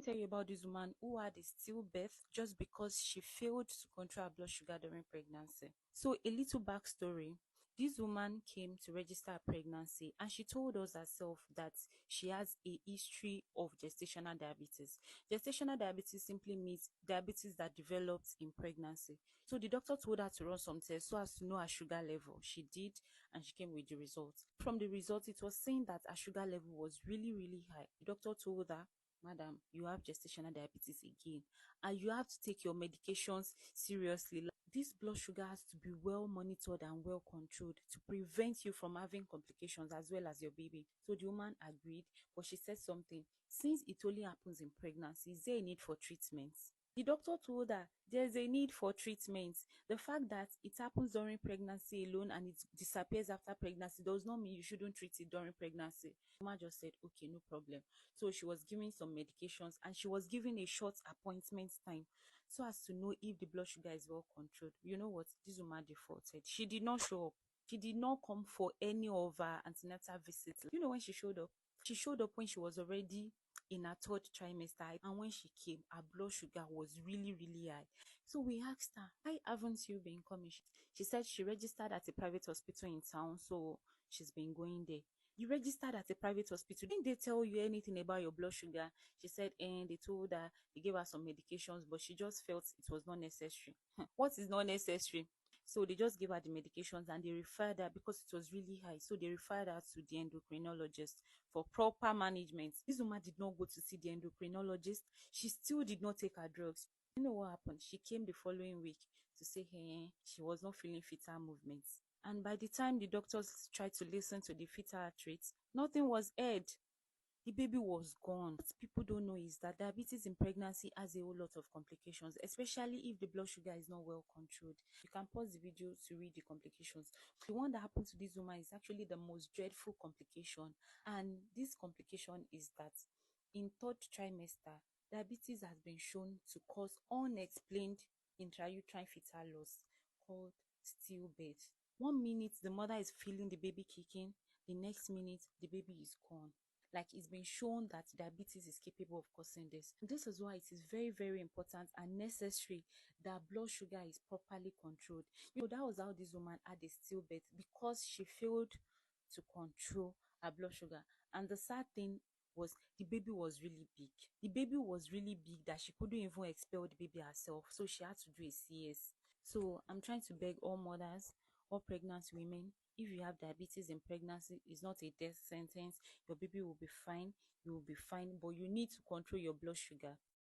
tell you about this woman who had a stillbirth just because she failed to control her blood sugar during pregnancy. So, a little backstory. This woman came to register her pregnancy and she told us herself that she has a history of gestational diabetes. Gestational diabetes simply means diabetes that develops in pregnancy. So the doctor told her to run some tests so as to know her sugar level. She did, and she came with the results. From the results, it was saying that her sugar level was really, really high. The doctor told her, "Madam, you have gestational diabetes again, and you have to take your medications seriously. This blood sugar has to be well monitored and well controlled to prevent you from having complications as well as your baby." So the woman agreed, but she said something. Since it only happens in pregnancy, is there a need for treatment? The doctor told her there's a need for treatment. The fact that it happens during pregnancy alone and it disappears after pregnancy does not mean you shouldn't treat it during pregnancy. Mama just said, okay, no problem. So she was giving some medications and she was given a short appointment time so as to know if the blood sugar is well controlled. You know what? This woman defaulted. She did not show up. She did not come for any of her antenatal visits. You know when she showed up? She showed up when she was already in her third trimester, and when she came, her blood sugar was really, really high. So we asked her, why haven't you been coming? She said she registered at a private hospital in town, so she's been going there. You registered at a private hospital. Didn't they tell you anything about your blood sugar? She said, and they told her, they gave her some medications, but she just felt it was not necessary. What is not necessary? So they just gave her the medications and they referred her because it was really high. So they referred her to the endocrinologist for proper management. This woman did not go to see the endocrinologist. She still did not take her drugs. You know what happened? She came the following week to say, hey, she was not feeling fetal movements. And by the time the doctors tried to listen to the fetal heart rates, nothing was heard. The baby was gone. What people don't know is that diabetes in pregnancy has a whole lot of complications, especially if the blood sugar is not well controlled. You can pause the video to read the complications. The one that happened to this woman is actually the most dreadful complication. And this complication is that in third trimester, diabetes has been shown to cause unexplained intrauterine fetal loss called stillbirth. 1 minute, the mother is feeling the baby kicking. The next minute, the baby is gone. Like, it's been shown that diabetes is capable of causing this. And this is why it is very, very important and necessary that blood sugar is properly controlled. You know, that was how this woman had a stillbirth because she failed to control her blood sugar. And the sad thing was the baby was really big. The baby was really big that she couldn't even expel the baby herself. So she had to do a CS. So I'm trying to beg all mothers, all pregnant women, if you have diabetes in pregnancy, it's not a death sentence. Your baby will be fine. You will be fine, but you need to control your blood sugar.